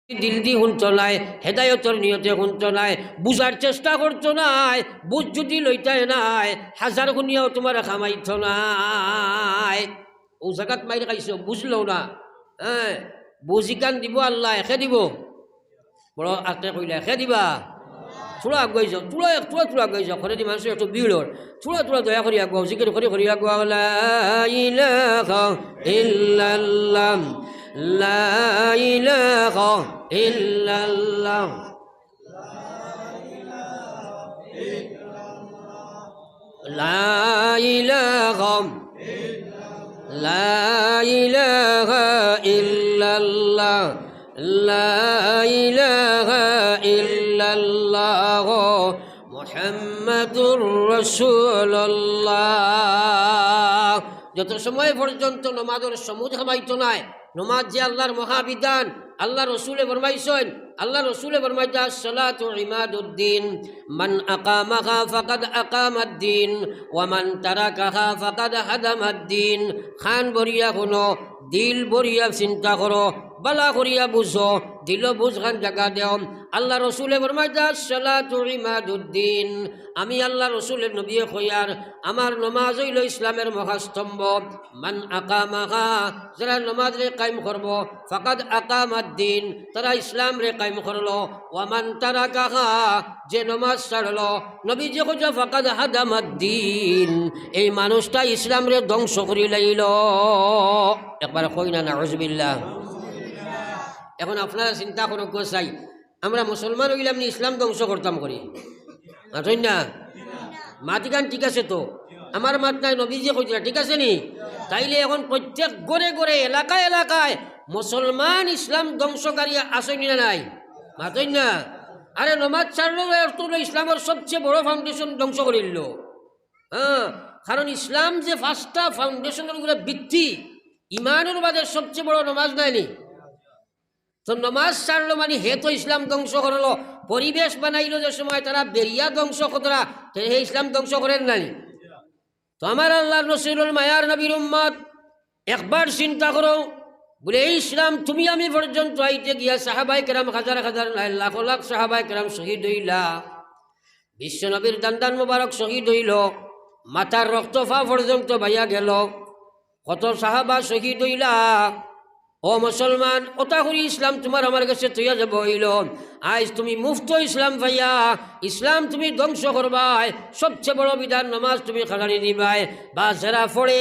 দিল দি শুনছ নাই, হেদায়তর নিয়তে শুনছ নাই, বুঝার চেষ্টা করছ নাই, বুঝ যদি লইতাই নাই, হাজার শুনিয়াও তোমার খামাইছ নাই। ও জায়গাত মাইর খাইছ বুঝলো না। হ্যাঁ, বুঝি কান দিব আল্লাহ একে দিব, বড় আতে কইলে একে দিবা। থোড়া আগুয়াই যাও, থোড়া আগুয়াই যাও, ঘরে দি মানুষের একটু ভিড়র, থোড়া দয়া করি আগুয়াও, জিকির করি আগুয়াও। লা ইলাহা ইল্লাল্লাহ, লা ইলাহা ইল্লাল্লাহ, লা ইলাহা, লা ইলাহা ইল্লাল্লাহ, লা ইলাহা ইল্লাল্লাহ মুহাম্মাদুর রাসূলুল্লাহ। যত সময় পর্যন্ত নমাজের সমুদ খামাইতো নাই, নমাজ যে আল্লাহর মহাবিধান, আল্লাহ রসুলে ফরমাইছেন, আল্লাহ রসুলে ফরমাইতা সালাতু ইমাদুদ্দিন, মান আকামাহা ফাকাদ আকামাদ্দিন ওয়া মান তারাকাহা ফাকাদ হাদামাদ্দিন। খান বরিয়া শুনো, দিল বরিয়া চিন্তা করো, বালা করিয়া বুঝো, দিল বুঝ খান জাগা দেও। আল্লাহ রসুলে ফরমাইতা সালাতু ইমাদুদ্দিন, আমি আল্লাহ রসুলের নবী খয়ার, আমার নমাজ হইল ইসলামের মহাস্তম্ভ। মান আকামাহা, যারা নমাজ রে কায়েম করব, ফাকাদ আকামাদ্দিন, তারা ইসলাম রে কায়েম করলো। ওয়ামান তারাকাহা, যে নমাজ ছাড়লো, নবী যে খোঁজা ফাকাদ হাদামাদ্দিন, এই মানুষটা ইসলাম রে ধ্বংস করি লাইল। একবার কই না নাউজুবিল্লাহ। এখন আপনারা চিন্তা করো চাই, আমরা মুসলমান হইলাম নি ইসলাম ধ্বংস করতাম করি? মাতই না, মাতিকান ঠিক আছে তো, আমার মাত নাই, নবীজি কইরা ঠিক আছে নি? তাইলে এখন প্রত্যেক গড়ে গড়ে এলাকায় এলাকায় মুসলমান ইসলাম ধ্বংসকারী আসেনি না নাই? মাতই না। আরে নমাজ ছাড়লো ইসলামের সবচেয়ে বড় ফাউন্ডেশন ধ্বংস করিল। হ্যাঁ, কারণ ইসলাম যে ফার্স্টটা ফাউন্ডেশনের উপরে ভিত্তি, ইমানের বাদে সবচেয়ে বড় নমাজ নাইনি। তো নমাজ ছাড়লো মানে হে তো ইসলাম ধ্বংস করলো। পরিবেশ বানাইল যে সময় তারা বেরিয়া ধ্বংস কতরা, হে ইসলাম ধ্বংস করেন নাই। তো আমার আল্লাহ রসুল মায়ার নবীর উম্মত একবার চিন্তা করো, বলে এই ইসলাম তুমি আমি পর্যন্ত আইতে গিয়া সাহাবাই কেরাম হাজার হাজার লাখ লাখ সাহাবাই কেরাম শহীদ হইলা, বিশ্ব নবীর দান্দান মুবারক শহীদ হইল, মাথার রক্তফা পর্যন্ত ভাইয়া গেল, কত সাহাবা শহীদ হইলা। ও মুসলমান, ওটা করি ইসলাম তোমার আমার কাছে তৈয়া যাব হইল, আজ তুমি মুফত ইসলাম ভাইয়া, ইসলাম তুমি ধ্বংস করবাই, সবচেয়ে বড় বিধান নমাজ তুমি খাগানি দিবাই। বা যারা পড়ে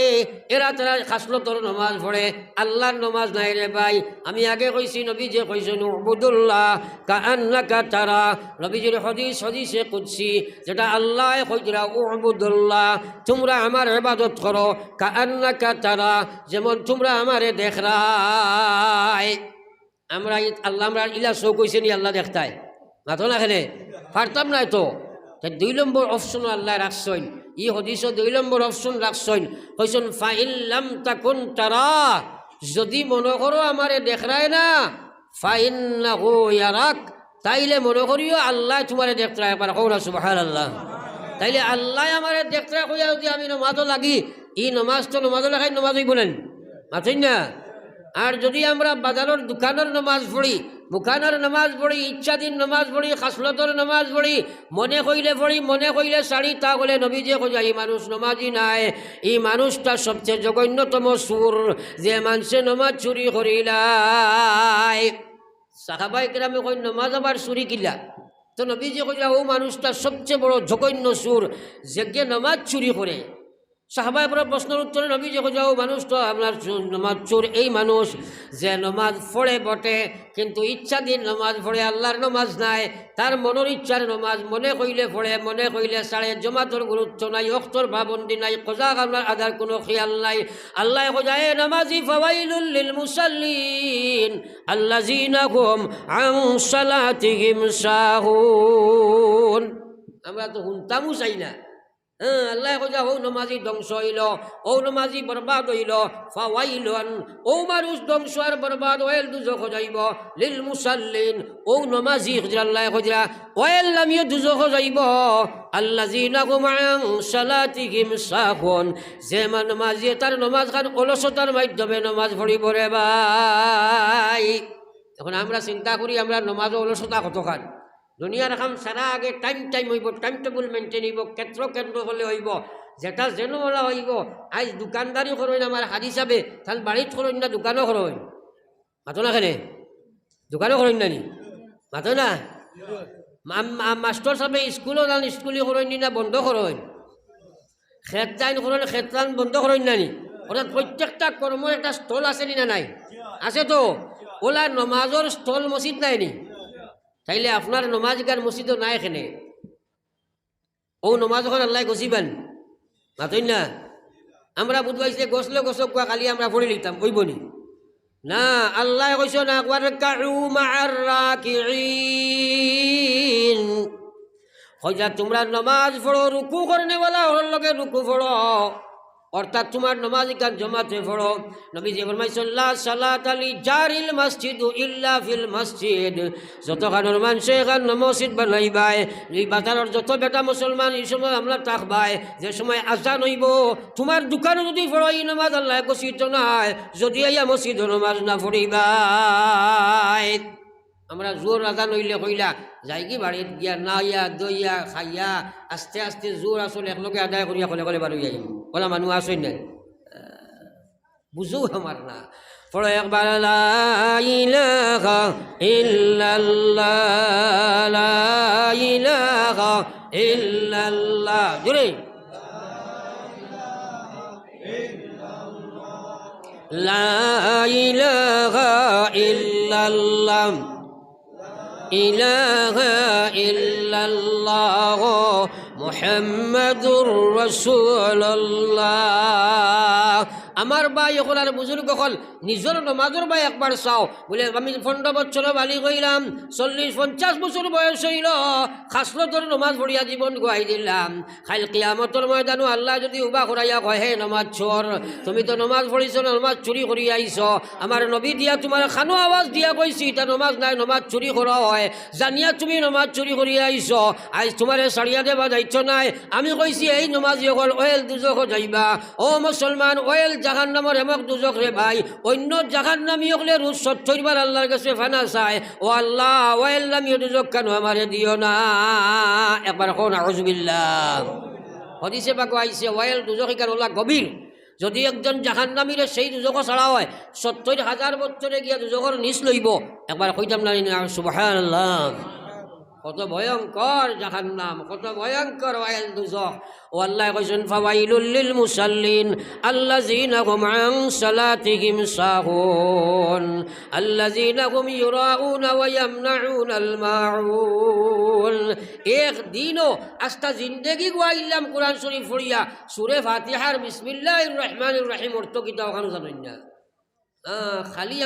এরা তারা খাসলতর নমাজ পড়ে, আল্লাহর নমাজ নাই রে ভাই। আমি আগে কইছি, নবী যে কইছেন উবুদুল্লাহ কাআন্নাকা তারা, নবীজির হদিসে কুদসি, যেটা আল্লাহ কইরা উবুদুল্লাহ, তোমরা আমার ইবাদত করো কাআন্নাকা তারা, যেমন তোমরা আমারে দেখরাই। আমরা আল্লাহ আমরা ইলা শো কইছে নি আল্লাহ দেখতাই? মাথো না খেলে পারতাম নাই তো। 2 নম্বর অপশন আল্লাহ রাখছেন, ই হদিস 2 নম্বর অপশন রাখছেন, কইছেন ফাইন লাম তাকুন তারা, যদি মনে করো আমারে দেখরায় না, ফাইন্নাহু ইয়ারাক, তাইলে মনে করিও আল্লাহ তোমারে দেখরায়। একবার কওনা সুবহানাল্লাহ। তাইলে আল্লাহ আমারে দেখরায় কইয়া যদি আমি নমাজও লাগি, ই নমাজ তো নমাজও লাগাই নমাজই বলেন, মাথই না। আর যদি আমরা বাজারের দোকানের নামাজ পড়ি, মুখানের নামাজ পড়ি, ইচ্ছাধীন নামাজ পড়ি, খাসলতর নামাজ পড়ি, মনে কইলে সারি, তা বলে নবী যে খোঁজা এই মানুষ নমাজি নাই, এই মানুষটা সবচেয়ে জঘন্যতম সুর, যে মানুষে নমাজ চুরি করিলাই। সাহাবায়ে কেরামে কই নমাজ আবার চুরি কিলা? তো নবী যে খোঁজা ও মানুষটা সবচেয়ে বড় জঘন্য সুর, যে নমাজ চুরি করে। সাহাবায়ে পরে প্রশ্নের উত্তরে নবী যে যাও মানুষ তো আপনার নমাজ চোর, এই মানুষ যে নমাজ পড়ে বটে, কিন্তু ইচ্ছাধীন নমাজ পড়ে, আল্লাহর নমাজ নাই, তার মনের ইচ্ছার নমাজ মনে কইলে পড়ে, মনে কইলে ছাড়ে, জমাতর গুরুত্ব নাই, অক্তর পাবন্দি নাই, কজা আপনার আদার কোনো খেয়াল নাই। আল্লাহ খোঁজায় নামাজি ফাওয়াইলুল লিল মুসাল্লিন আল্লাযিনা হুম আন সালাতিহিম সাহুন। আমরা তো শুনতামও চাই না। আল্লাহ কইয়া ও নমাজি ধ্বংস হইল, ও নমাজি বরবাদ হইল, ফাওয়াইলুন, ও মানুষ ধ্বংস আর বরবাদ হইল, দুজখ যাইব, লিল মুসাল্লিন, ও নমাজি আল্লাহ কইয়া ওয়াইল লামিয়ে দুজখ যাইব, আল্লাযিনা হুম আন সালাতিহিম সাহুন, যে নমাজি তার নমাজ খান অলসতার মাধ্যমে নমাজ পড়িব রে ভাই। এখন আমরা চিন্তা করি আমরা নমাজও অলসতা কতখান দুনিয়ার কাম সারা আগে টাইম হইব, টাইম টেবুল মেনটেন হইব, কেন্দ্র হলে হইব, যেটা যেন বলা হইব। আজ দোকানদারি করেন আমার হাজি হিসাবে, তাহলে বাড়িত করেন না দোকানও করেন, মাতো না খেলে দোকানও করেন না নি মাতো না। মাস্টার সাহেব স্কুলও যান, স্কুলই করেন না বন্ধ করেন, খেত যাইন করেন, খেত যান বন্ধ করেন না নি। অর্থাৎ প্রত্যেকটা কর্মের একটা স্থল আছে নি না নাই? আছে তো। ওলা নমাজের স্থল মসজিদ নাই নি? তাইলে আপনার নমাজ গান মসজিদও নাই এখানে। ও নমাজ ওখানে আল্লাহ গছিবেন মাতই না। আমরা বুধবাইছে গছলে গছক কোয়া খালি আমরা পড়ে লিখতাম কইব নি না। আল্লাহ কইছ না ওয়ারকাউ মা'আর রাকিঈন, কইয়া তোমরা নমাজ পড়ো, রুকু করনেওয়ালা ওর লগে রুকু পড়ো, অর্থাৎ তোমার নমাজ গান জমাতে পড়ো। নবীজি ফরমাইছেন লা সালাতা লি জারিল মসজিদ ইল্লা ফিল মসজিদ, যতখানোর মানুষ এখান মসজিদ বানাইবাই, এই বাজারের যত বেটা মুসলমান এই সময় আমরা থাকবাই, যে সময় আজান হইব তোমার দোকানে যদি পড়ো এই নমাজ আল্লাহ গছিত নাই, যদি আইয়া মসজিদ নমাজ না পড়িবাই। আমরা জোর আজান হইলে কইলা যাই কি বাড়িত গিয়া নাইয়া দইয়া খাইয়া আস্তে আস্তে জোর আসলে একলগে আদায় করিয়া কলে কলে বাড়ি যাইম বলা মানুষ আসই না, বুঝো আমার না। পড়ো একবার লা ইলাহা ইল্লাল্লাহ, লা ইলাহা ইল্লাল্লাহ, জোরে লা ইলাহা ইল্লাল্লাহ, ইলাহা ইল্লাল্লাহ মুহাম্মাদুর রাসূলুল্লাহ। আমার ভাই এখন আর বুজুর্গ হল নিজের নমাজের ভাই একবার চাও বলে আমি 15 বছর বালি কইলাম, 40-50 বছর বয়স হইল, খাসলতর নমাজ পড়িয়া জীবন গোয়াই দিলাম। খাইল কিয়ামতর ময়দানো আল্লাহ যদি উবা করাইয়া কয় হে নমাজ চোর, তুমি তো নমাজ পড়িছ, নমাজ চুরি করি আইছ, আমার নবী দিয়া তোমার খানো আওয়াজ দিয়া কইছি এটা নমাজ নাই, নমাজ চুরি করা হয়, জানিয়া তুমি নমাজ চুরি করি আইছ, আজ তোমার সারিয়া দেবা যাইছ নাই। আমি কইছি এই নমাজ হল ওয়েল দুজখ যাইবা। ও মুসলমান, ওয়েল জাহান্নামের এমক দুজখ রে ভাই, অন্য জাহান্নামী হলে রোজ 70 বার আল্লাহর কাছে ফানা চায়, ও আল্লাহ ওয়েল নামী দুজখ কেন আমারে দিও না। একবার কোন আউযুবিল্লাহ। হাদিসে পাক আইছে ওয়েল দুজখ কেন ওলা গভীর, যদি একজন জাহান্নামীরে সেই দুজখ ছাড়া হয় 70,000 বছরে গিয়া দুজখর নিচ লইব। একবার কইতাম না সুবহানাল্লাহ। কত ভয়ঙ্কর জাহান্নাম, কত ভয়ঙ্কর ওয়াইল দুজখ। ও আল্লাহ কইছেন ফাওয়াইলুল লিল মুসাল্লিন আল্লাযীনা হুম আন সালাতিহিম সাহুন আল্লাযীনা হুম ইউরাউনা ওয়া ইয়ামনাউনাল মাউন। একদিনও আস্তা জিন্দেগি গোয়াইলাম কোরআন শরীফ পড়িয়া সূরা ফাতিহার বিসমিল্লাহির রহমানির রহিম অর্থ কিতা ওখানে জানেন না। খালি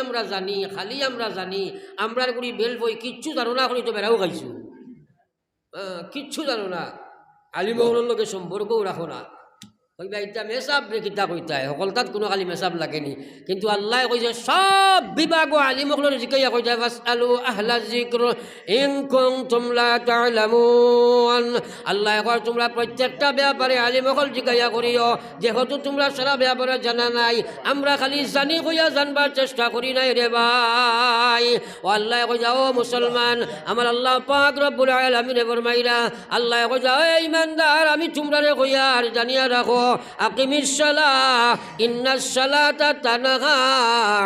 আমরা জানি আমরার গুড়ি বেল বই কিচ্ছু জানো না, করি তো বেড়াও খাইছো, কিচ্ছু জানো না, আলিমহলের লগে সম্পর্কও রাখো না। কইবা এটা মেসাব রে কিতা কইতায়, সকল তাত কোনো খালি মেসাব লাগেনি। কিন্তু আল্লাহ কইছে সব বিভাগ আলিমহলের জিকাইয়া কইতায় ফাসআলু আহলা যিকর ইন কুনতুম লা তা'লামুন। আল্লাহ কয় তোমরা প্রত্যেকটা ব্যাপারে আলিমহল জিকাইয়া করিও, যেহেতু তোমরা সারা ব্যাপারে জানা নাই। আমরা খালি জানি কইয়া জানবার চেষ্টা করি নাই রে ভাই। ও আল্লাহ কইছে ও মুসলমান, আমার আল্লাহ পাক রব্বুল আলামিন ফরমাইরা, আল্লাহ কইছে ও ঈমানদার আমি তোমরা রে কইয়া আর জানিয়া রাখো আকিমিস সালাহ ইন্নাস সালাতা তানহা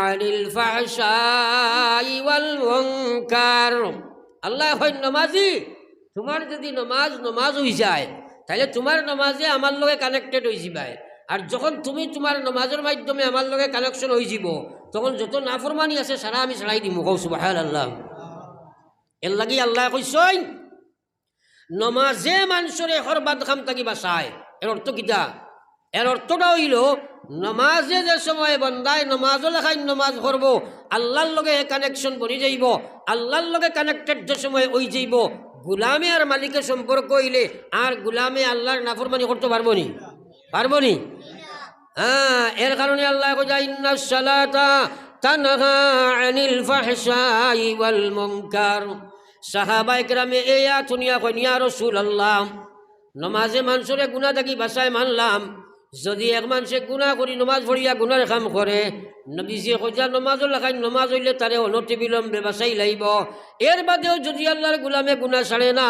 আনিল ফাহশাই ওয়াল মুনকার। আল্লাহ কয় নমাজি, তোমার যদি নমাজ হয়ে যায় তাহলে তোমার নমাজে আমার লগে কানেক্টেড হয়ে যাবে। আর যখন তুমি তোমার নমাজের মাধ্যমে আমার লগে কানেকশন হয়ে যাব, তখন যত নাফরমানি আছে সারা আমি ছাড়াই দিব। কও সুবহানাল্লাহ। এর লাগি আল্লাহ কইছেন নমাজে মানুষরে হরবাদ খাম থাকি বাঁচায়। এর অর্থ কিতা? এর অর্থটা হইল নমাজে যে সময় বন্দায় নমাজও লেখাই নমাজ করবো, আল্লাহর লগে কানেকশন বনি যাইব। আল্লাহর লগে কানেক্টেড যে সময় ওই যাইব, গুলামে আর মালিকের সম্পর্ক হইলে আর গুলামে আল্লাহর নাফরমানি করতে পারবো নি? এর কারণে আল্লাহ কইছে ইন্নাস সালাতা তানহা আনিল ফাহশাই ওয়াল মুনকার। সাহাবায়ে কেরামে এই আয়াত শুনিয়া কইন ইয়া রাসূলুল্লাহ, নমাজে মানুষরে গুনাহ থাকি বাঁচায় মানলাম, যদি এক মানুষে গুনাহ করি নমাজ পড়িয়া গুনার কাম করে, নবীজি কইয়া নমাজও লাগাই, নমাজ হইলে তারে অনতি বিলম্বে বাঁচাই লাইব। এর বাদেও যদি আল্লাহর গুলামে গুনাহ ছাড়ে না,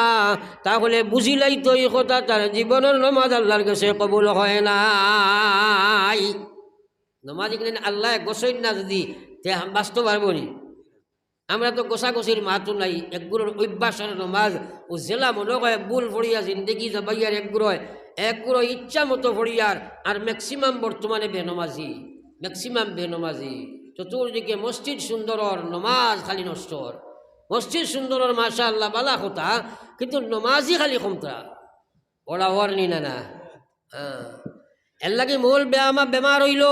তাহলে বুঝিলাই তো এই কথা তার জীবনের নমাজ আল্লাহর কাছে কবুল হয় নাই। নমাজ এখানে আল্লাহ গোসই না যদি তে বাঁচতে পারবো নি? আমরা তো গোসাগোসির মাতো নাই, একগুলোর অভ্যাসের নমাজ ও জেলা মনে হয় বুল ফড়িয়া জিন্দগি জবাইয়ার একগুলো ইচ্ছা মতো ফড়িয়ার। আর ম্যাক্সিমাম বর্তমানে বেনমাজি, ম্যাক্সিমাম বেনমাজি। চতুর্দিকে মসজিদ সুন্দরর, নমাজ খালি নষ্টর। মসজিদ সুন্দরর মাশা আল্লাহ বালা কথা, কিন্তু নমাজি খালি কমতরা ওরা ওর নি না। হ্যাঁ, এর লাগে মূল বেমার হইল।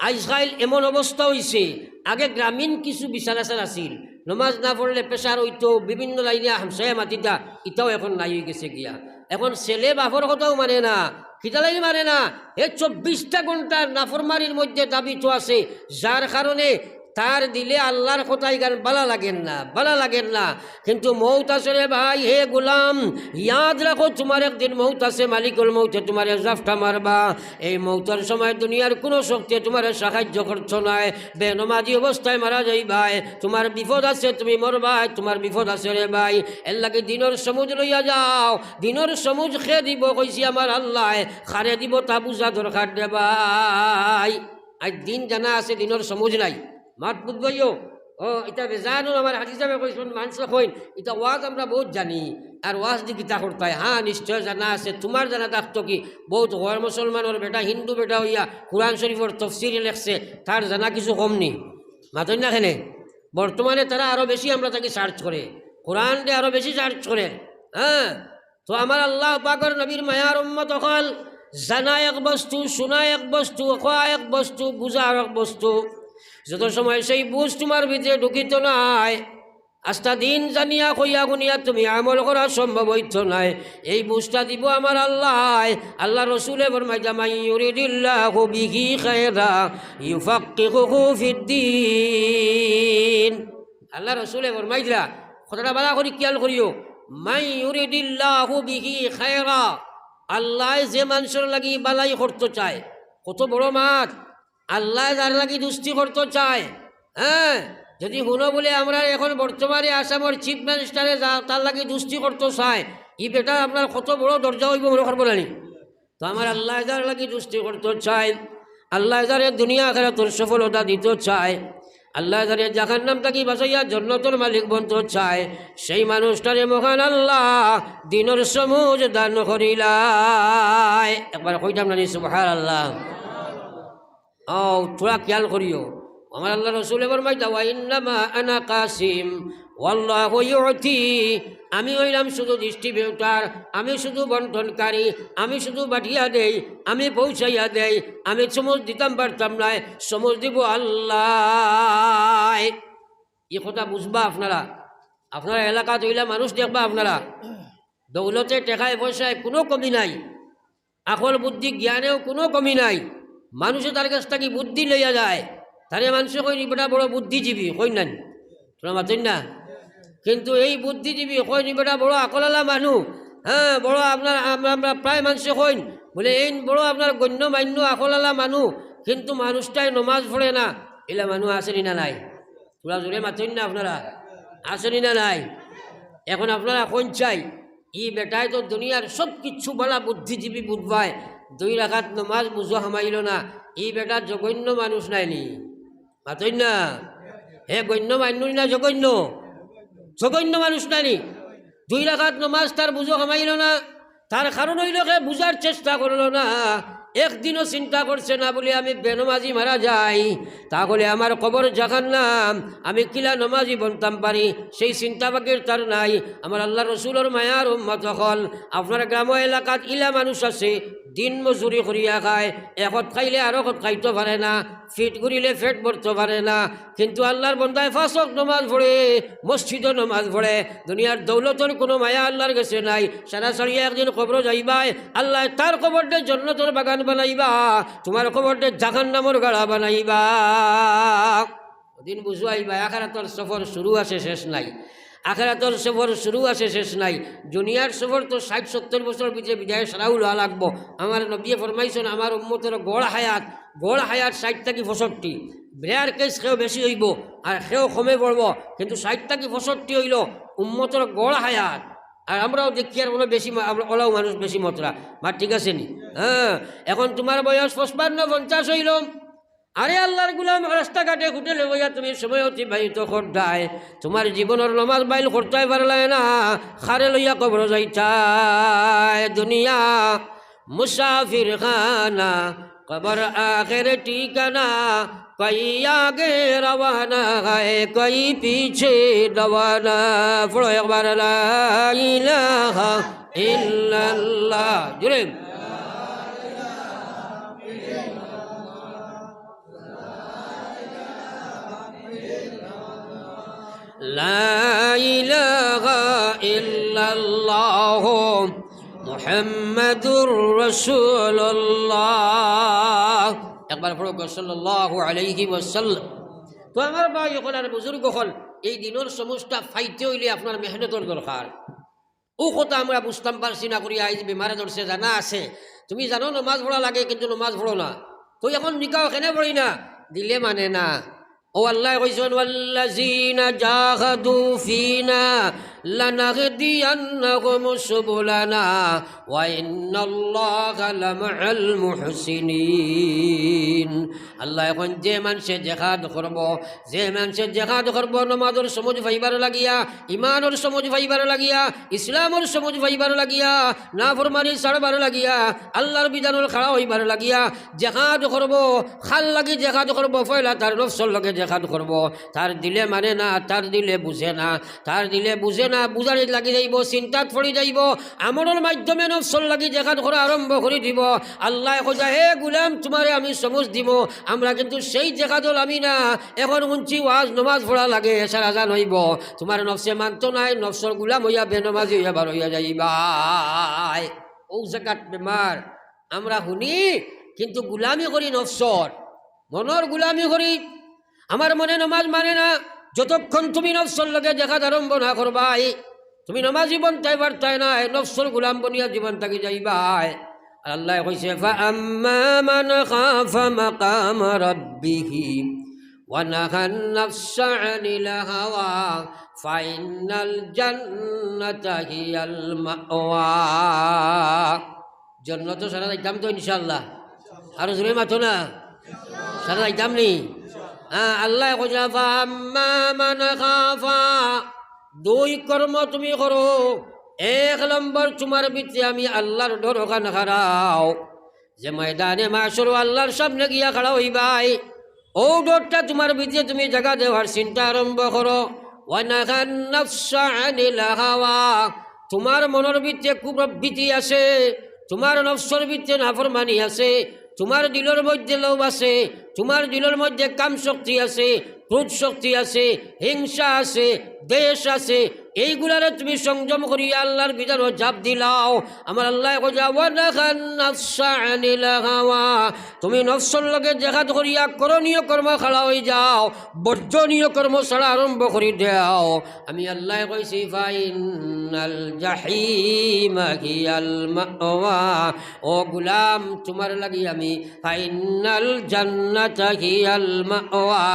আজকাল এমন অবস্থা হয়েছে, আগে গ্রামীণ কিছু বিচার আচার আছিল, নমাজ না পড়লে প্রেশার হইতো, বিভিন্ন লাইনে হামসায় মাতিতা, ইটাও এখন নাই হয়ে গেছে গিয়া। এখন ছেলে বাপর কথাও মানে না, খিতালাই মানে না। 24টা ঘন্টা নাফরমারির মধ্যে দাবিত আছে, যার কারণে তার দিলে আল্লাহর কথাই গান বালা লাগেন না, বালা লাগেন না। কিন্তু মৌত আছে রে ভাই, হে গোলাম, ইয়াদ রাখো তোমার একদিন মৌত আছে, মালিকুল মৌতে তোমার জাফটা মারবা। এই মৌতের সময় দুনিয়ার কোনো শক্তি তোমার সাহায্য করছো নাই, বেনমাজি অবস্থায় মারা যাই ভাই। তোমার বিপদ আছে, তুমি মরবাই, তোমার বিপদ আছে রে ভাই। এর লাগে দিনের সমুজ লইয়া যাও, দিনের সমুজ খেয়ে দিব কইছি আমার আল্লাহ, খারে দিব তা বুঝা দরকার রে ভাই। আজ দিন জানা আছে, দিনের সমুজ নাই, মাত বুঝবাইও। ও এটা বেজানো আমার হাজি সাহেব কইছেন, মানুষ কইন এটা ওয়াজ আমরা বহুত জানি, আর ওয়াজ দি কিতা করতে হয়। হ্যাঁ, নিশ্চয় জানা আছে। তোমার জানা থাকতো কি, বহুত ঘর মুসলমানের বেটা, হিন্দু বেটা হইয়া কুরআন শরীফের তফসির লেখছে, তার জানা কিছু কম নি। মাতই না খেলে বর্তমানে তারা আরো বেশি আমরা তাকে সার্চ করে, কোরআন দিয়ে আরো বেশি সার্চ করে। হ্যাঁ, তো আমার আল্লাহ পাকের নবীর মায়ার উম্মত হল, জানা এক বস্তু, শোনা এক বস্তু, খোয়া এক বস্তু, বুঝা এক বস্তু। যত সময় সেই বুঝ তোমার ভিতরে ঢুকিত নাই, আস্তা দিন জানিয়া কইয়া গুনিয়া তুমি আমল করা সম্ভব হইত নাই। এই বুঝটা দিব আমার আল্লাহ। আল্লাহ রসুলে ফরমাইতা, মান ইউরিদিল্লাহু বিহি খায়রা ইউফাক্কিহুহু ফিদ্দীন। আল্লাহ রসুলে ফরমাইতা, কথাটা বালা করি খেয়াল করিও, মান ইউরিদিল্লাহু বিহি খায়রা, আল্লাহ যে মানুষের লাগি বালাই করতে চায়, কত বড় মাত, আল্লাহ যার লাগি দুষ্টি করতে চায়। হ্যাঁ, যদি শুনো বলে আমরা এখন বর্তমানে আসামের চিফ মিনিস্টারে তার লাগি দুষ্টি করতে চায়, ই বেটা আপনার কত বড় দরজা হইব মনে করবো না। তো আমার আল্লাহ যার লাগি দুষ্টি করতে চায়, আল্লাহ যারে দুনিয়া আখিরাতের সফলতা দিতে চায়, আল্লাহ যারে জাহান্নাম থেকে বাঁচাইয়া জান্নাতের মালিক বনতে চায়, সেই মানুষটারে মহান আল্লাহ দিনের সমুজ দান করিলাই। একবার কইতাম না সুবহানাল্লাহ। ও তোরা খেয়াল করিও, আমার আল্লাহ রসুল ফরমাইতা, ওয়া ইন্নামা আনা কাসিম ওয়াল্লাহু ইউতি, আমি হইলাম শুধু ডিস্ট্রিবিউটার, আমি শুধু বন্টনকারী, আমি শুধু বাঠিয়া দেই, আমি পৌঁছাইয়া দেই, আমি সমুজ দিতাম পারতাম নাই, সমুজ দিব আল্লাহ। এই কথা বুঝবা আপনারা, আপনারা এলাকাত হইলা মানুষ দেখবা, আপনারা দৌলতে টেকায় পয়সায় কোনো কমি নাই, আকল বুদ্ধি জ্ঞানেও কোনো কমি নাই। মানুষে তার কাছ থেকে বুদ্ধি লইয়া যায়, তারে মানুষে কই বেটা বড় বুদ্ধিজীবী, কই না তোরা মাতেন না। কিন্তু এই বুদ্ধিজীবী কই নি বেটা বড় আকলালা মানুষ। হ্যাঁ, বড় আপনার আমরা প্রায় মানুষে কইন বলে এই বড় আপনার গণ্য মান্য আকলালা মানুষ, কিন্তু মানুষটাই নমাজ পড়ে না। এলা মানুষ আসেনি না নাই? তোরা জোরে মাতেন না আপনারা, আসেনি না নাই? এখন আপনারা কোন চাই, ই বেটায় তো দুনিয়ার সব কিছু বলা বুদ্ধিজীবী বুধবায়, 2 রাকাত নমাজ বুঝো হামাইল না, এই বেটা জঘন্য মানুষ নাইনি। মাতই না, হে গণ্য মান্য না, জঘন্য জঘন্য মানুষ নাইনি। 2 রাকাত নমাজ তার বুঝো হামাইল না, তার কারণ হইল বুঝার চেষ্টা করল না, একদিনও চিন্তা করছে না বলে আমি বেনমাজি মারা যাই, তাহলে আমার কবর জাহান্নাম, আমি কিলা নমাজি বনতাম পারি, সেই চিন্তা বাকির তার নাই। আমার আল্লাহ রসুলের মায়ার উম্মত হল, আপনার গ্রাম এলাকাত ইলা মানুষ আছে দিন মজুরি করিয়া খায়, একত খাইলে আর একত খাইতে পারে না, ফিট ঘুরিলে ফেট ভরতে পারে না, কিন্তু আল্লাহর বন্দায় 5 ওয়াক্ত নমাজ পড়ে, মসজিদও নমাজ পড়ে। দুনিয়ার দৌলতের কোনো মায়া আল্লাহর কাছে নাই। সারা সারিয়া একদিন কবর যাইবাই, আল্লাহ তার কবরটা জান্নাতের বাগান বানাইবা, তোমার কবরটা জাহান্নামের গাড়া বানাইবা। দিন বুঝাইবা আখিরাতের সফর শুরু আছে শেষ নাই। আখেরাতর সফর শুরু আছে শেষ নাই। দুনিয়ার সফর তো 60-70 বছর ভিতরে বিদায় সারাও লওয়া লাগবো। আমার নবী ফরমাইছেন আমার উম্মতের গড় হায়াত 60 থেকে 65। ব্রেয়ার কেস সেও বেশি হইব আর সেও কমে পড়ব, কিন্তু 60 থেকে 65 হইল উম্মতের গড় হায়াত। আর আমরাও দেখি আর ওলা বেশি ওলাও মানুষ বেশি মতরা বা ঠিক আছে নি? হ্যাঁ, এখন তোমার বয়স 55-50 হইল। আরে আল্লাহর গুলাম রাস্তাঘাটে হোটেলে বইয়া তুমি সময় অতিবাহিত করতাই, তোমার জীবনের নমাজ বাইল করতে পারলাই না, খারে লইয়া কবর যাইতাই। দুনিয়া মুসাফির খানা, কবর আখের ঠিকানা, কই আগে রওয়ানা है কই পিছে রওয়ানা। পড়ো একবার লা ইলাহা ইল্লাল্লাহ জুড়ে। লা ইলাহা ইল্লাল্লাহ মুহাম্মাদুর রাসূলুল্লাহ। একবার পড়ো সাল্লাল্লাহু আলাইহি ওয়াসাল্লাম। তো আমার ভাই হল আর বুজুর্গ হল, এই দিনের সমস্যা ফাইতে হইলে আপনার মেহনতের দরকার। ও কথা আমরা বুঝতাম পারছি না করি আইজ বেমারে ধরছে জানা আছে। তুমি জানো নমাজ পড়া লাগে কিন্তু নমাজ পড়ো না, তো এখন নিকাও কেনে পড়ি না, দিলে মানে না। ও আল্লাহ কইছেন ওয়াল্লাযীনা জাহাদু ফিনা লানাহদিয়ান্নাহুম সুবুলানা ওয়া ইন্নাল্লাহা লামাআল মুহসিনিন। আল্লাহ এখন যে মানুষে জেহাদ করব, যে মানুষে জেহাদ করব নমাজের সমঝ ভাইবার লাগিয়া, ইমানের সমঝ ভাইবার লাগিয়া, ইসলামের সমঝ ভাইবার লাগিয়া, না ফরমানি ছাড়বার লাগিয়া, আল্লাহর বিধানের খাড়া হইবার লাগিয়া জেহাদ করব, খাল লাগি জেহাদ করব, পয়লা তার নফসর লগে জেহাদ করব। তার দিলে মানে না, তার দিলে বুঝে না, তার দিলে বুঝে না, বুঝারি লাগি যাইব, চিন্তাত পড়ি যাইব, আমলের মাধ্যমে নফসর লাগি জেহাদ করা আরম্ভ করে দিব। আল্লাহ কইয়া হে গুলাম তোমারে আমি সমঝ দিব। আমরা কিন্তু সেই জেহাদল আমি না। এখন শুনছি ওয়াজ নমাজ পড়া লাগে, এসার আজান হইব, তোমার নফসে মানত নাই, নফসর গুলাম হইয়া বেনমাজি হইয়া বার হইয়া যাইবা। ও জায়গাত বেমার আমরা শুনি, কিন্তু গুলামি করি নফসর, মনের গুলামি করি। আমার মনে নমাজ মানে না, যতক্ষণ তুমি নফসর লগে জেহাদ আরম্ভ না করবাই, তুমি নমাজ জীবন তাই বার্তায় নাই, নফসর গুলাম বনিয়া জীবন থাকি যাইবাই। আল্লাহ কইছে ফাআম্মা মান খাফা মাকাম রাব্বিহি ওয়া নাহান নাফসা আনিল হাওয়া ফাইনাল জান্নাতা হিয়াল মাওয়া। জান্নাত সারা যাইতাম তো ইনশাআল্লাহ, আর জোরে মাথো না, সারা যাইতাম নি? আল্লাহ কইছে ফাআম্মা মান খাফা, দুই কর্ম তুমি করো। 1 নম্বর তোমার ভিতরে আমি আল্লাহর ডর ওখান হারাও, যে ময়দানে মাশর আল্লাহর সামনে গিয়া খাড়া হইবাই, ও ডরটা তোমার ভিতরে তুমি জায়গা দেওয়ার চিন্তা আরম্ভ করো। ওয়া নাহান নাফসা আনিল হাওয়া, তোমার মনের ভিতরে কুপ্রবৃত্তি আছে, তোমার নফসর ভিতরে নাফরমানি আছে, তোমার দিলের মধ্যে লোভ আছে, তোমার দিলের মধ্যে কাম শক্তি আছে, ক্রোধ শক্তি আছে, হিংসা আছে, দেশ আছে, এইগুলারে তুমি সংযম করিয়া আল্লাহর বিধান জাপ দিলাও। আমার আল্লাহ তুমি নফসর লগে জেহাদ করিয়া করণীয় কর্ম খাড়া হয়ে যাও, বর্জনীয় কর্ম ছাড়া আরম্ভ করি দেও। আমি আল্লাহ কইছি ফাইনাল জাহিমা হিয়াল মাওয়া, ও গুলাম তোমার লাগি আমি ফাইনাল জান্নাতা হিয়াল মাওয়া,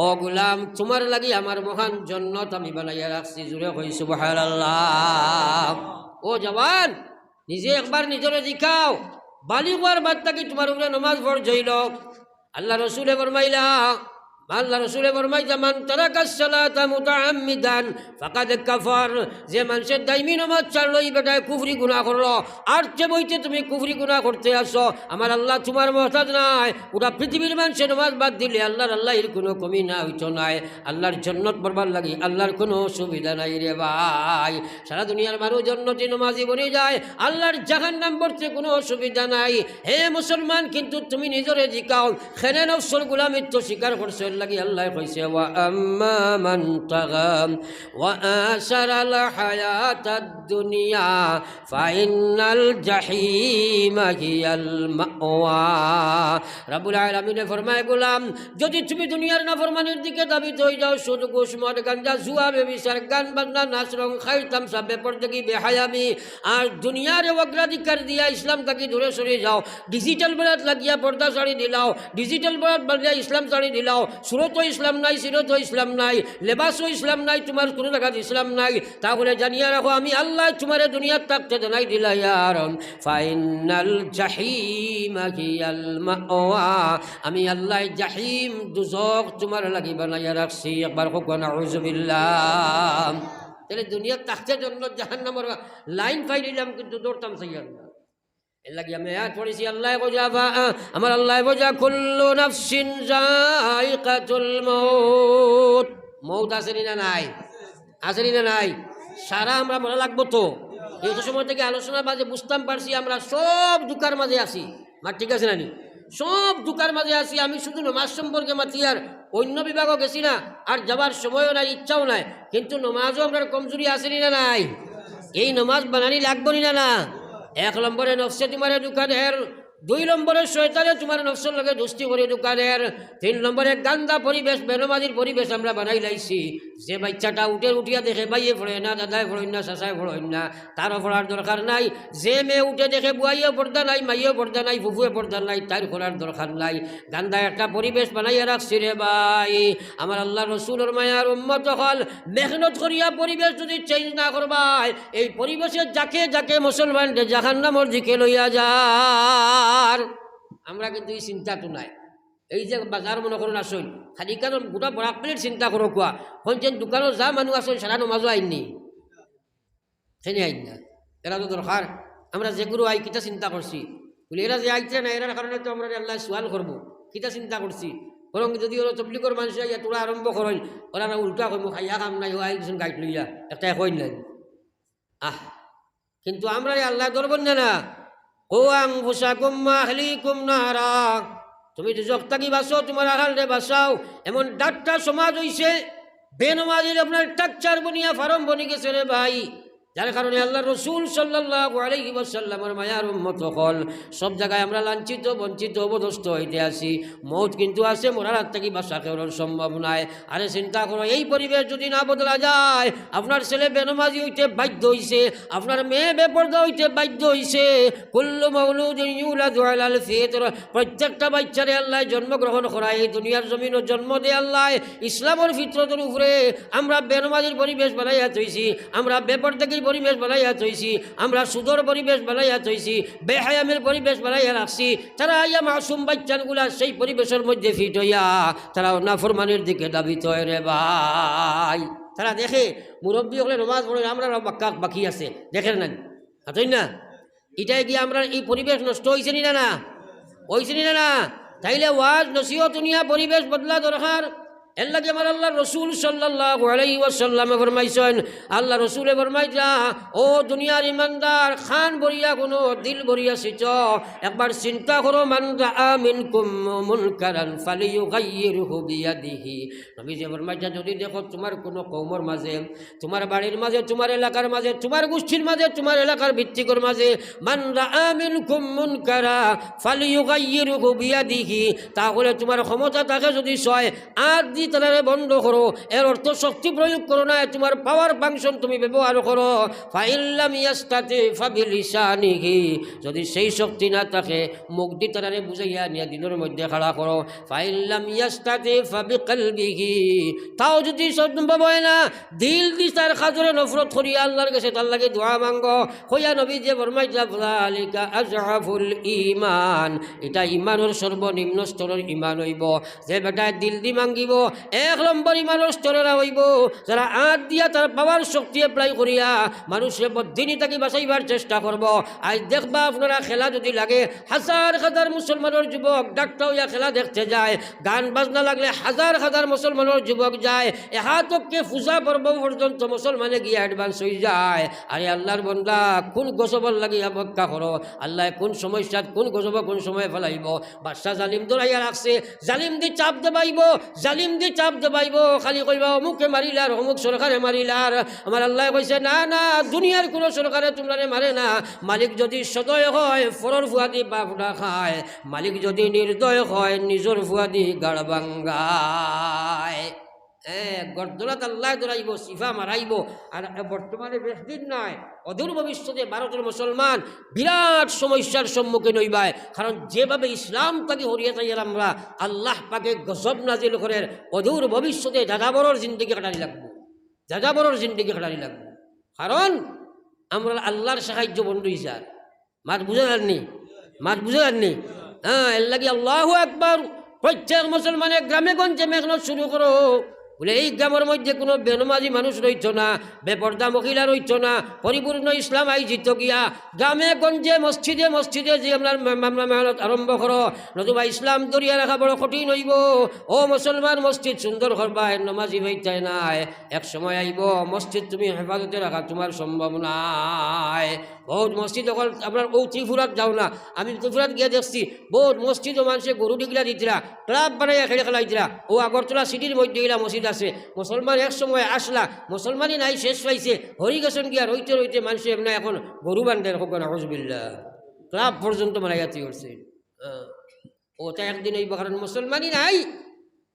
ও গুলাম তোমার লাগি আমার মহান জান্নাত আমি বানাইয়া রাখছি। জুড়ে কই সুবহানাল্লাহ। ও জওয়ান, নিজে একবার নিজরে জিকাও, বালিগ হওয়ার বাদ থাকি তোমার উপরে নমাজ ফরজ হইল। আল্লাহ রসুলে ফরমাইলা, আল্লাহ রসুলে ফরমাইতা মান তারাকাস সালাতা মুতাআম্মিদান ফাকাদ কাফার, যে মানুষের দাইমি নামাজ ছাড়লো এই বেটায় কুফরি গুনাহ করলো। আর যে বইতে তুমি কুফরি গুনাহ করতে আসো, আমার আল্লাহ তোমার মহতাজ নাই। ওটা পৃথিবীর মানুষের নামাজ বাদ দিলে আল্লাহর কোনো কমি না হইতো নাই। আল্লাহর জান্নাত বরবার লাগি আল্লাহর কোনো অসুবিধা নাই রে ভাই। সারা দুনিয়ার মানুষ জান্নাতি নামাজি বনে যায়, আল্লাহর জাহান্নাম বলতে কোনো অসুবিধা নাই। হে মুসলমান, কিন্তু তুমি নিজরে জিকাও, খেনে নফসর গুলামিত্ব স্বীকার করছো লাগি আল্লাহ কইছে ওয়া আম্মা মান তাগা ওয়া আশারাল হায়াতাদ দুনিয়া ফাইন্নাল জাহিমা হিয়াল মাওয়া। রব্বুল আলামিন ফরমায় গোলাম যদি তুমি দুনিয়ার নাফরমানির দিকে দাবিত হয়ে যাও, সুদ ঘুষ মদ গাঞ্জা জুয়া বেবিচার গান বাজনা নাচ রং খাই তামসা বেপরদগি বেহায়ামি আর দুনিয়ার অগ্রাধিকার দিয়া ইসলাম তাকে দূরে সরে যাও, ডিজিটাল বেড়াত লাগিয়া পর্দা ছাড়ি দিলাও, ডিজিটাল বেড়াত বাজিয়া ইসলাম ছাড়ি দিলাও, সুরতও ইসলাম নাই, সিরতও ইসলাম নাই, লেবাসও ইসলাম নাই, তোমার কোনো জায়গাত ইসলাম নাই, তাহলে জানিয়া রাখো আমি আল্লাহ তোমার দুনিয়ার তাকতে জানাই দিলা ইয়ার ফাইনাল জাহিমা হিয়াল মাওয়া। আমি আল্লাহ জাহিম দুজক তোমার লাগি বানাইয়া রাখছি। একবার হোক নাউযু বিল্লাহ। তাহলে দুনিয়ার তাকতে জন্য জাহান্নামের লাইন পাই নিলাম কিন্তু দৌড়তাম সাইয়ার না। এর লাগি আমি আয়াত পড়েছি আল্লাহ বোঝাবা আমার আল্লাহ বোঝা কুল্লু নাফসিন যায়িকাতুল মউত। মউত আসেনি না নাই? আসেনি না নাই? সারা আমরা মনে লাগবো তো। এই সময় থেকে আলোচনার মাঝে বুঝতাম পারছি আমরা সব দুকার মাঝে আছি। মা ঠিক আছে নানি? সব দুকার মাঝে আছি। আমি শুধু নমাজ সম্পর্কে মাতি আর অন্য বিভাগও গেছি না, আর যাবার সময়ও নাই, ইচ্ছাও নাই, কিন্তু নমাজও আপনার কমজোরি আসেনি না নাই? এই নমাজ বানানি লাগবো না না? এক নম্বরে নফসে তোমার দোকানের, 2 নম্বরে শয়তানে তোমার নফসের লগে দুষ্টি করে দোকানের, 3 নম্বরে গান্দা পরিবেশ বেনমাজির পরিবেশ আমরা বানাই লাইছি। যে বাচ্চাটা উঠিয়া দেখে বাইয়ে পড়ে না, দাদায় পড়েন না, চাচায় পড়েন না, তারও পড়ার দরকার নাই। যে মেয়ে উঠে দেখে বুয়াইও পর্দা নাই, মাইও পর্দা নাই, ফুফুয়ে পর্দা নাই, তার পড়ার দরকার নাই। গান্দা একটা পরিবেশ বানাইয়া রাখছি রে ভাই। আমার আল্লাহ রসুলের মায়ার উম্মত হল মেহনত করিয়া পরিবেশ যদি চেঞ্জ না করবাই, এই পরিবেশে যাকে যাকে মুসলমান জাহান্নামের দিকে লইয়া যায়। আমরা কিন্তু এই চিন্তাটো নাই। এই যে বাজার মনে করুন আসল খালি কারণ গোটা বরাক প্লেট চিন্তা করো কোয়া কোন দোকানত যা মানুষ আসল সারা নমাজও আইননি, সেনি আইন না। এরা তো দরকার আমরা যেগুলো আই কিতা চিন্তা করছি বলে এরা যে আইছে না, এরার কারণে তো আমরা আল্লাহ সোয়াল করবো, কিতা চিন্তা করছি। বরং যদি ওরা তবলিগর মানুষ ইয়া তোরা আরম্ভ করেন, ওরা উল্টা করবো খাইয়া কাম নাই, ও আইন গাইড লইয়া একটা কইন নাই। কিন্তু আমরা আল্লাহ ধরবেন না। ও আনফুসাকুম ওয়া আহলিকুম নারা, তুমি দুজক থাকি বাঁচো, তোমার আহাল রে বাঁচাও। এমন ডাক্তার সমাজ হইছে বেনমাজির আপনার টাকচার বনিয়া ফার্ম বনি গেছে রে ভাই। যার কারণে আল্লাহ রসুল সাল্লাল্লাহু আলাইহি ওয়াসাল্লামের মায়ার উম্মত হল সব জায়গায় আমরা লাঞ্ছিত বঞ্চিত অবদস্ত হইতে আসি। মৌত কিন্তু আছে, মরার হাত থেকে বাঁচা কেউ সম্ভব নয়। আরে চিন্তা করো, এই পরিবেশ যদি না বদলা যায়, আপনার ছেলে বেনমাজি হইতে বাধ্য হইছে, আপনার মেয়ে বেপরদা হইতে বাধ্য হইছে। কুল্লু মাউলুদিন ইউলাদু আলাল ফিতরা, প্রত্যেকটা বাচ্চারে আল্লাহ জন্মগ্রহণ করায়, এই দুনিয়ার জমিনও জন্ম দেয় আল্লাহ ইসলামের ফিতরতের উপরে। আমরা বেনমাজির পরিবেশ বানাইয়া থইছি, আমরা বেপরদাগির পরিবেশ বানাইয়া থইছি, আমরা সুদর পরিবেশ বানাইয়া থইছি, বেহায়ামের পরিবেশ বানাইয়া রাখছি। তারা আইয়া মাসুম বাচ্চাগুলা সেই পরিবেশের মধ্যে ফিট হইয়া তারা নাফরমানির দিকে দাবিত হয় রে ভাই। তারা দেখে মুরব্বী হলে নমাজ পড়ে, আমরা বাকি আছে দেখেন না, হাতই না। এটাই গিয়ে আমরা এই পরিবেশ নষ্ট হয়েছে নি না? হয়েছে নি না? তাইলে ওয়াজ নসিহত দুনিয়া পরিবেশ বদলা দরকার। এর লাগে আমার আল্লাহ রসুল সাল্লাল্লাহু আলাইহি ওয়াসাল্লামে ফরমাইছেন, আল্লাহ রসুলে ফরমাইছা ও দুনিয়ার ইমানদার খান বরিয়া কোনো দিল বরিয়া সিচ, একবার চিন্তা করো মান রাআ মিনকুম মুনকারান ফালিয়ুগাইয়িরহু বিয়াদিহি। নবীজি ফরমাইছা যদি দেখো তোমার কোনো কওমের মাঝে, তোমার বাড়ির মাঝে, তোমার এলাকার মাঝে, তোমার গোষ্ঠীর মাঝে, তোমার এলাকার ভিত্তিকর মাঝে মান রাআ মিনকুম মুনকারা ফালিয়ুগাইয়িরহু বিয়াদিহি, তাহলে তোমার ক্ষমতা থাকে যদি ছয় আর তারা বন্ধ করো। এর অর্থ শক্তি প্রয়োগ করো না, তোমার পাওয়ার ফাংশন তুমি ব্যবহার করো। ফাইল্লাম ইয়াস্তাতি ফাবিলিসানিহি, যদি সেই শক্তি না থাকে মুখ দি তারারে বুঝাইয়া নিয়ে দিনের মধ্যে খাড়া করো। ফাইল্লাম ইয়াস্তাতি ফাবিকলবিহি, তাও যদি সম্ভব হয় না দিল দি তার খাজরে নফরত করিয়া আল্লাহর কাছে তার লাগে দোয়া মাঙ্গো। হইয়া নবী যে ফরমাইতা যালিকা আযআফুল ঈমান, এটা ঈমানের সর্বনিম্ন স্তরের ঈমান হইব। যে বেটা দিল দি মাঙ্গিব এক নম্বর ইমানের স্তরেরা হইব যারা আঁত দিয়া তার পাওয়ার শক্তি এপ্লাই করিয়া মানুষের বদিনী তাকে বাঁচাইবার চেষ্টা করব। আজ দেখবা আপনারা খেলা যদি লাগে হাজার হাজার মুসলমানের যুবক ডাক্তার হইয়া খেলা দেখতে যায়, গান বাজনা লাগলে হাজার হাজার মুসলমানের যুবক যায়, এহাতককে পূজা পর্ব পর্যন্ত মুসলমানে গিয়ে অ্যাডভান্স হয়ে যায়। আরে আল্লাহর বন্দা কোন গজবর লাগিয়া অপেক্ষা করো, আল্লাহ কোন সমস্যাত কোন গজব কোন সময় ফেলাইব। বাদশা জালিম দৌড়াইয়া রাখছে, জালিম দি চাপ দেবাইব, জালিম দি চাপ দেবাইব, খালি কইবা অমুকে মারিলার অমুক সরকারে মারিলার। আমার আল্লাহ কইছে না না, দুনিয়ার কোনো সরকারে তোমরা মারে না। মালিক যদি সদয় হয় ফরর ফুয়াদি বাপডা খায়, মালিক যদি নির্দয় হয় নিজর ফুয়াদি গাড় ভাঙ্গায়। গর্দলাত আল্লাহ দৌড়াইব, সিফা মারাইব। আর বর্তমানে বেশ দিন নয়, অদূর ভবিষ্যতে ভারতের মুসলমান বিরাট সমস্যার সম্মুখীন হইবায়। কারণ যেভাবে ইসলাম তাকে হরিয়ে চাইয়ার আমরা আল্লাহ পাকে গজব নাজিল করেন, অদূর ভবিষ্যতে যাযাবরের জিন্দিগি কাটানি লাগবো, যাযাবরের জিন্দিগি কাটানি লাগবো। কারণ আমরা আল্লাহর সাহায্য বন্ধু হিসাব মাত বুঝে যাননি, মাত বুঝে যাননি। এর লাগে আল্লাহু আকবার। প্রত্যেক মুসলমানের গ্রামে গঞ্জে মেঘনত শুরু করো বলে এই গ্রামের মধ্যে কোনো বেনমাজি মানুষ রইত না, বেপর্দা মহিলা রইত না, পরিপূর্ণ ইসলাম আয়োজিত গিয়া গ্রামে গঞ্জে মসজিদে মসজিদে যে আপনার মেহনত আরম্ভ করো, নতুবা ইসলাম দরিয়া রাখা বড় কঠিন হইব। ও মুসলমান মসজিদ সুন্দর করবা, নমাজি হইতাই নাই, এক সময় আইব মসজিদ তুমি হেফাজতে রাখা তোমার সম্ভব নাই। বহুত মসজিদ অকল আপনার ও ত্রিপুরাত যাও না, আমি ত্রিপুরাত গিয়ে দেখছি বহুত মসজিদও মানুষে গরু ডিগলা দিতরা, ক্লাব বানাইয়া খেলে খেলাইতরা। ও আগরতলা সিটির মধ্যে গিলা মসজিদ আছে, মুসলমান এক সময় আসলা, মুসলমানই নাই শেষ পাইছে, হরিগেশন গিয়া রইতে রইতে মানুষে এমনি এখন গরু বান্ধে হোক হজবিল্লা ক্লাব পর্যন্ত মারাইয়াতি করছে। ওটা একদিন এই কারণ মুসলমানই নাই।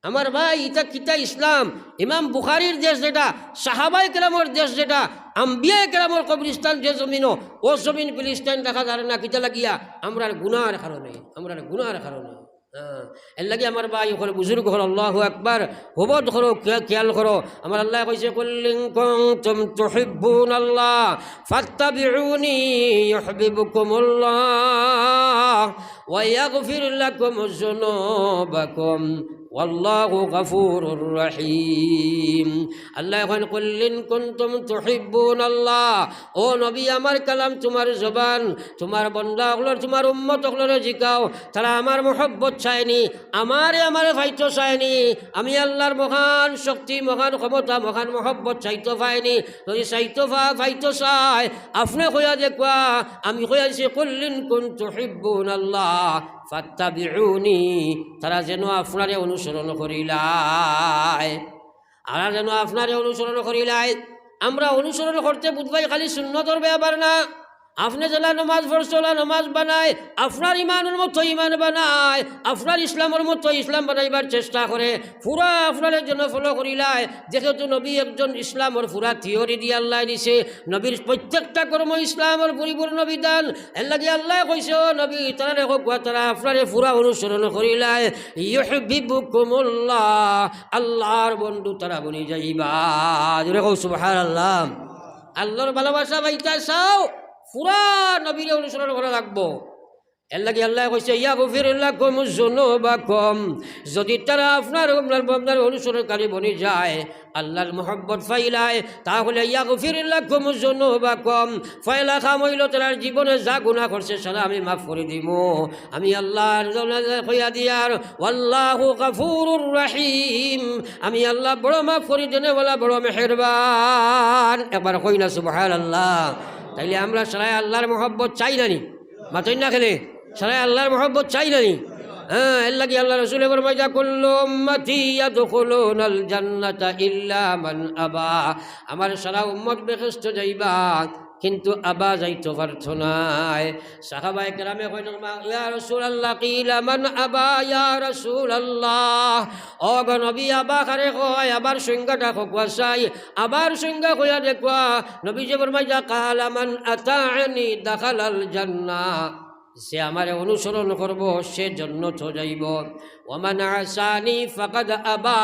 আমার ভাই ইটা কিতা ইসলাম? ইমাম বুখারির দেশ যেটা, সাহাবাই কেরামর দেশ যেটা, আম্বিয়া কেরামর কবরিস্তান যে জমিনও, ও জমিন ফিলিস্তাইন দেখা যায় না কিতা লাগিয়া আমরা গুনার কারণে, আমরা গুনার কারণে। এর লাগে আমার ভাই ওখানে বুজুর্গ হল আল্লাহু আকবার, হবত করো, খেয়াল করো। আমার আল্লাহ কইছে কুল্লিন কুনতুম তুহিব্বুনাল্লাহ ফাত্তাবিউনি ইউহিব্বুকুমুল্লাহ ওয়া ইয়াগফির লাকুম যুনুবাকুম ওয়াল্লাহু গফুরুর রহিম। আল্লাহ এখন কুল্লিন কুনতুম তুহিব্বুনাল্লাহ, ও নবী আমার কালাম তোমার জবান, তোমার বান্দা হলর তোমার উম্মত হলর জিকাও তারা আমার মহব্বত চায়নি, আমার ফাইতো চায়নি। আমি আল্লাহর মহান শক্তি, মহান ক্ষমতা, মহান মহব্বত চাইতো পায়নি। যদি চাইতো ফাইতো চায় আপনি কইয়া দেখবা, আমি কইয়া দিছি কুল্লিন কুনতুম তুহিব্বুনাল্লাহ ফাত্তাবিউনি, তারা যেন আপনারে অনুসরণ করিলাই, আর যেন আপনারে অনুসরণ করিলাই। আমরা অনুসরণ করতে বুঝবাই খালি সুন্নতর ব্যাপার না, আপনি যেলা নমাজ পড়ছলা নমাজ বানায়, আপনার ইমানের মতো ইমান বানায়, আপনার ইসলামের মতো ইসলাম বানাইবার চেষ্টা করে, পুরা আপনার জন্য ফলো করিলায়। যেহেতু নবী একজন ইসলামের পুরা থিওরি দিয়ে আল্লাহ দিছে, নবীর প্রত্যেকটা কর্ম ইসলামের পরিপূর্ণ বিধান। এর লাগে আল্লাহ কইছে ও নবী তারা রেখো তারা আপনার পুরা অনুসরণ করিলায় ইউহিব্বুকুমুল্লাহ, আল্লাহর বন্ধু তারা বনি যাইবা। রেখো সুবহানাল্লাহ। আল্লাহর ভালোবাসা পাইতা চাও, পুরা নবীর অনুসরণ করা লাগবো। এর লাগে আল্লাহ কইছে ইয়াগফির লাকুম যুনুবাকুম, যদি তারা আপনার অনুসরণকারী বনি যায়, আল্লাহর মহব্বত ফাইলায়, তাহলে ইয়াগফির লাকুম যুনুবাকুম, ফাইলা খামইল তার জীবনে যা গুনাহ করছে সারা আমি মাফ করে দিব। আমি আল্লাহর কইয়া দিয়ার আল্লাহু গফুরুর রহিম, আমি আল্লাহ বড় মাফ করে দেনে ওয়ালা বড় মেহেরবান। একবার কই না সুবহানাল্লাহ। তাইলে আমরা সারাই আল্লাহর মহব্বত চাই নানি, মাতই না খেলে সারাই আল্লাহর মহব্বত চাই নানি। এর লাগে আল্লাহ রাসূল ফরমাইয়া কুল্লু উম্মতি ইয়াদখুলুনাল জান্নাতা ইল্লা মান আবা, আমার সারা উম্মত বেহেশত যাইবা কিন্তু আবা যাইতে পারত নাই। সাহাবায়ে কেরামে কইলেন ইয়া রাসূলুল্লাহ কিলা মান আবা ইয়া রাসূলুল্লাহ, ও গো নবী আবা কারে কয়, আবার সংজ্ঞাটা কোয়া চাই, আবার সংজ্ঞা কইয়া দেখবা। নবীজি ফরমাইয়া কালা মান আতাআনি দাখালাল জান্নাহ, সে আমারে অনুসরণ করব সে জান্নাত যাইব। ওমান আসানি ফাকাদ আবা,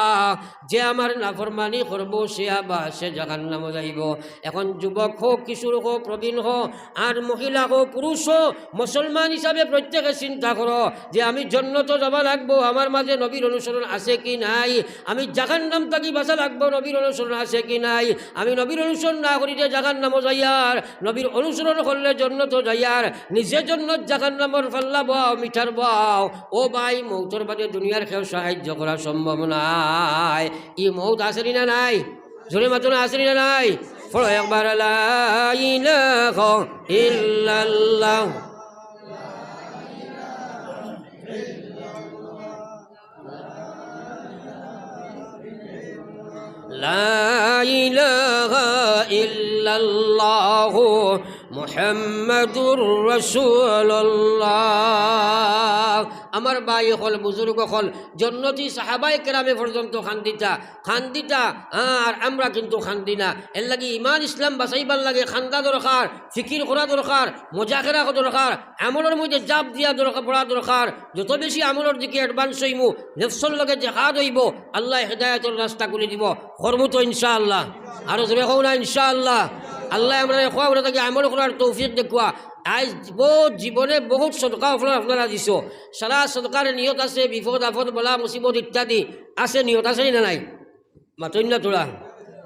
যে আমার নাফরমানি করব সে আবা, সে জাহান্নামে যাইব। এখন যুবক হোক, কিশোর হোক, প্রবীণ হোক, আর মহিলা হোক, পুরুষ হোক, মুসলমান হিসাবে প্রত্যেকে চিন্তা করো যে আমি জান্নাতে যাব লাগবো, আমার মাঝে নবীর অনুসরণ আছে কি নাই? আমি জাহান্নাম থেকে বাঁচা লাগবো, নবীর অনুসরণ আছে কি নাই? আমি নবীর অনুসরণ না করিতে জাহান্নামে যাইয়ার, নবীর অনুসরণ করলে জান্নাতে যাইয়ার, নিজের জন্য জাহান্নামের ফাল্লা বাও, মিঠার বাও। ও ভাই, মৌতর বাদে দুনিয়ার কেউ সাহায্য করা সম্ভব নাই। ই মৌত আসেনি না নাই? জোরে মাত্র আসেনি না নাই? পড়ো একবার লা ইলাহা ইল্লাল্লাহ। লা ইলাহা ইল্লাল্লাহু মুহাম্মাদুর রাসূলুল্লাহ। আমার ভাই হল, বুজুর্গ হল, জন্নতি সাহাবাই কেরামে পর্যন্ত খান্দিতা খান্দিতা, আর আমরা কিন্তু খান্দি না। এর লাগে ইমান ইসলাম বাঁচাইবার লাগে খান্দা দরকার, ফিকির করা দরকার, মজাকেরা দরকার, আমলের মধ্যে জাপ দিয়া দরকার, পড়া দরকার। যত বেশি আমলের দিকে অ্যাডভান্স হইমু, নেফসর লগে জেহাদ হইব, আল্লাহ হেদায়েতের রাস্তা খুলে দিব। করবো তো ইনশাআল্লাহ? আরো জোরে কও না ইনশাআল্লাহ? আল্লাহ আমরা খোয়া তাকে আমল করার তৌফিক দেখুয়া। আজ বহুত জীবনে বহুত সদকা আপনারা দিছ, সারা সদকার নিয়ত আছে, বিপদ আপদ বলা মুসিবত ইত্যাদি আছে, নিয়ত আছে না নাই? মাতই না তোরা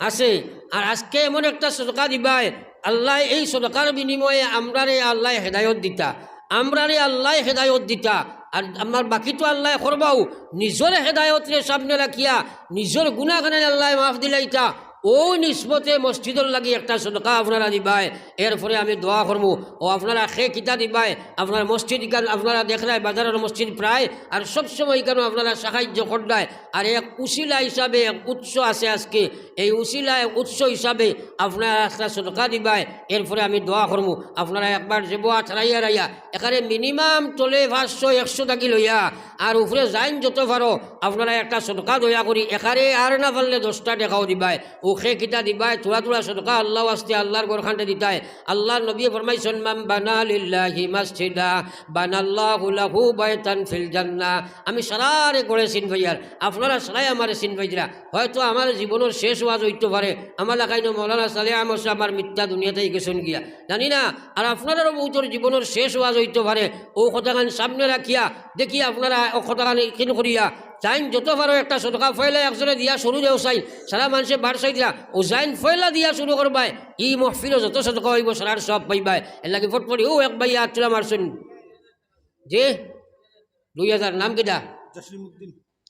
আছে। আর আজকে এমন একটা সদকা দিবাই, আল্লাহ এই সদকার বিনিময়ে আমরারে আল্লাহ হেদায়ত দিতা, আমরারে আল্লাহ হেদায়ত দিতা। আর আমার বাকি তো আল্লাহ করবাও, নিজের হেদায়তরে সামনে রাখিয়া নিজের গুণাগানে আল্লাহ মাফ দিলাইতা। ও নিসবতে মসজিদর লাগি একটা সদকা আপনারা দিবাই। এরপরে আমি দোয়া করবো, ও আপনারা খে কিতা দিবাই। আপনার মসজিদ কেন আপনারা দেখলাই, বাজারের মসজিদ প্রায়, আর সবসময় কেন আপনারা সাহায্য করদায়। আর এক উসিলা হিসাবে এক উৎস আছে আজকে, এই উসিলা উৎস হিসাবে আপনারা একটা সদকা দিবাই। এরপরে আমি দোয়া করবো। আপনারা একবার যে বোয়া ছাড়াইয়া রাইয়া এখানে মিনিমাম তোলে 500-100 টাকি লইয়া, আর উপরে যাইন যত পারো আপনারা একটা সদকা দয়া করি এখানে, আর না পারলে 10টা টাকাও দিবাই। ওখে কিতা দিবাই, থোড়া থোড়া সদকা আল্লাহ আসতে আল্লাহর গোরখানটা দিতায়। আল্লাহ নবী ফরমাইছেন, মান বানা লিল্লাহি মাসজিদা বানাল্লাহু লাহু বাইতান ফিল জান্নাহ। আমি সারারে করে চিন ভাইয়ার, আপনারা সারাই আমারে চিন ভাইরা। হয়তো আমার জীবনের শেষ ওয়াজ হইতে পারে, আমার লাগাইনো মৌলানা সালেহ আহমদ সাহেব আমার মিথ্যা দুনিয়াতেই গেছেন গিয়া, জানি না। আর আপনারাও বহুতর জীবনের শেষ ওয়াজ হইতে পারে। ও কথাখান সামনে রাখিয়া দেখি আপনারা ও কথাখান কিন করিয়া চাইন যত পারো একটা সদকা ফয়লা একজনে দিয়া শুরু দেও চাই, সারা মানুষে বার চাই দিয়া ও যাইন ফয়লা দিয়া শুরু করবাই। ই মহফিলও যত সদকা হইব সারার সব পাইবাই। এর লাগে ফটফটি ও এক ভাইয়া চুলা মারছেন যে 2000 নাম কিটা?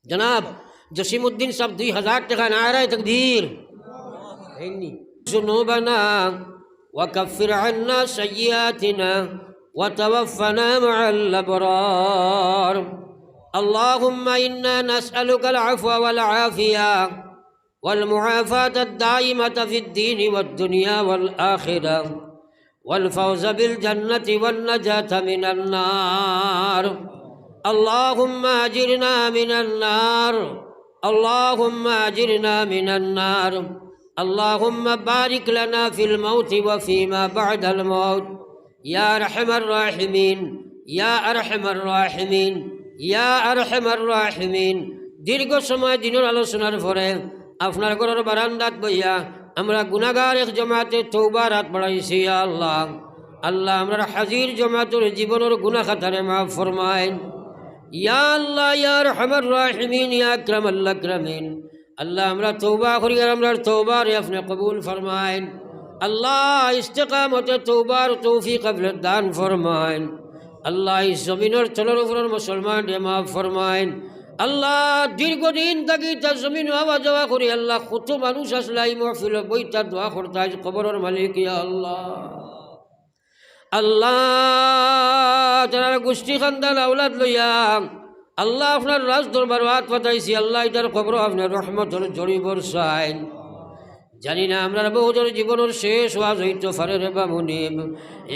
জনাব জসিমউদ্দিন সাহেব 2000 টাকা। নারায়ে তাকবীর। যুনুবানা ওয়া কাফির আন্না সাইয়্যাতিনা ওয়া তাওয়াফানা মা'আল আবরার। اللهم إنا نسألك العفو والعافية والمعافاة الدائمة في الدين والدنيا والآخرة والفوز بالجنة والنجاة من النار. اللهم أجرنا من النار، اللهم أجرنا من النار. اللهم بارك لنا في الموت وفيما بعد الموت يا أرحم الراحمين يا أرحم الراحمين ইয়া আরহামার রাহিমিন। দীর্ঘ সময় দিনের আলোচনার পরে আপনার ঘরের বারান্দাত বইয়া আমরা গুনাহগার এক জমাতে তওবার হাত বাড়াইছি। আল্লাহ আল্লাহ আমরা হাজির জমাতের জীবনের গুনাহ খাতারে মাফ ফরমাইন। ইয়া আল্লাহ ইয়া আরহামার রাহিমিন ইয়া আকরামাল আকরামিন। আল্লাহ আমরা তওবা করি, আর আমরা তওবার আপনি কবুল ফরমাইন। আল্লাহ ইস্তেকামতে তওবার তৌফিক আপনি দান ফরমাইন। আল্লাহ এই জমিনের তলের উপরের মুসলমান মাফ ফরমাইন। আল্লাহ দীর্ঘদিন থাকি তার জমিন আওয়া যাওয়া করি আল্লাহ কত মানুষ আসলে এই মহফিল বইটা দোয়া করতে কবরের মালিক ইয়া আল্লাহ। আল্লাহ তার গোষ্ঠী খানদান আওলাদ লইয়া আল্লাহ আপনার রাজ দরবার হাত পাতাইছি। আল্লাহ এটার খবর আপনার রহমতের জড়ি বর্ষাইন। জানি না আমরা বহুদের জীবনের শেষ ওয়াজ হইতে পারে রে বামুনিব।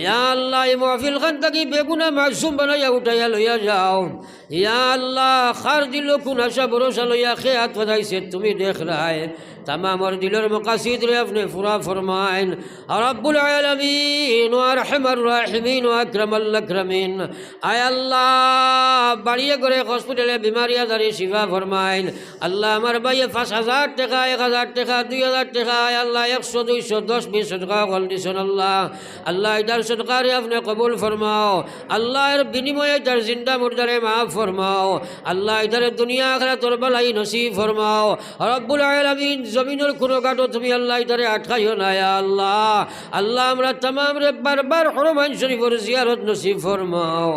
ইয়া আল্লাহ এই মাহফিল খান থাকি বেগুনা মাসুম বানাইয়া উঠাইয়া লইয়া যাও। ইয়া আল্লাহ খার দিল কোন আশা ভরসা লইয়া খেয়াত বাজাইছে তুমি দেখ রায়, तमाम और दिलर मकासीद रे अपने पूरा फरमाइन और रब्बुल आलमीन व अरहमर राहिमीन व अकरमल अकरमीन आय अल्लाह बाड़िए करे हॉस्पिटले बीमारियां दारी शिफा फरमाइन अल्लाह हमार भाई 5000 টাকা 1000 টাকা 2000 টাকা आय अल्लाह 100 200 10 20 सदका कर दिसन अल्लाह अल्लाह इधर सदका रे अपने कबूल फरमाओ अल्लाह एर बिनिमय इधर जिंदा मुर्दारे माफ फरमाओ अल्लाह इधर दुनिया आखिरत और भलाई नसीब फरमाओ रब्बुल आलमीन जमीनुल कुनो काटो তুমি আল্লাহ ইদারে আটকাইও না ইয়া আল্লাহ আল্লাহ আমরা तमाम রে বারবার হরমাইন শরীফের জিয়ারত নসিব ফরমাও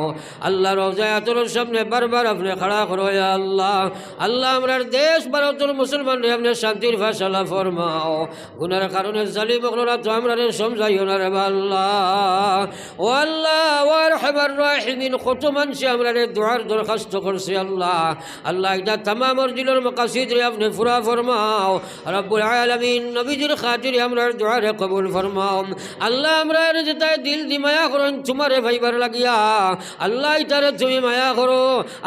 আল্লাহ রওজায়াতুল সামনে বারবার আপনি খড়া করো ইয়া আল্লাহ আল্লাহ আমরার দেশ ভারতের মুসলমান রে আপনি শান্তির ফয়সালা ফরমাও গুনার কারণে জালিম ওগুলোরা তো আমরা রে সমঝাইও না রে আল্লাহ ও আল্লাহ ও আরহামার রাহিমিন কত মানুষ আমরা রে দুআর দরখাস্ত করছে আল্লাহ আল্লাহ এটা तमाम और दिलों मकासिद रे अपने पूरा फरमाओ रब्बुल आलमीन नबीजिर खातिर हमरा दुआ रे कबूल फरमाओ अल्लाह हमरा रे जेता दिल दी माया करो तुम्हारे भाईबार লাগিয়া अल्लाह इतारे তুমি माया करो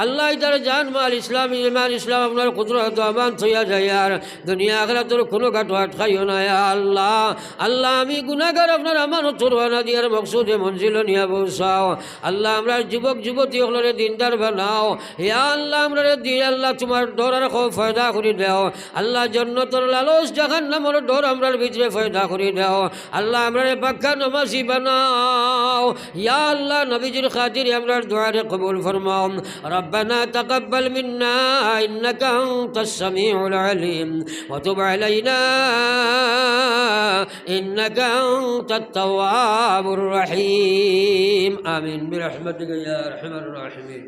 अल्लाह इतारे जान माल इस्लाम ईमान इस्लाम আপনার কুদরত আমান থইয়া যায় আর দুনিয়া আখিরাতের কোনো ঘাটো আটকাইও না ইয়া আল্লাহ আল্লাহ আমি গুনাহগার আপনার আমানত রওনা দিয়ার মকসুদে মঞ্জিল নিয়া পৌঁছাও আল্লাহ আমরা যুবক যুবতী হলরে দিনদার বানাও ইয়া আল্লাহ আমরা দিন আল্লাহ তোমার ডরার খুব ফায়দা করে দাও আল্লাহ জান্নাতের লালস জাহান্নামের ডর আমরার ভিতরে ফায়দা করে দাও আল্লাহ আমরা পাক্কা নামাজি বানাও ইয়া আল্লাহ নবীজির খাতির আমরার দোয়া রে কবুল ফরমাও রব্বানা তাকাব্বাল মিন্না ইন্নাকা আনতাস সামিউল আলিম ওয়া তুব আলাইনা ইন্নাকা আনতাত তাওয়াবুর রহিম আমিন বিরহমাতিকা ইয়া আরহামার রাহিমিন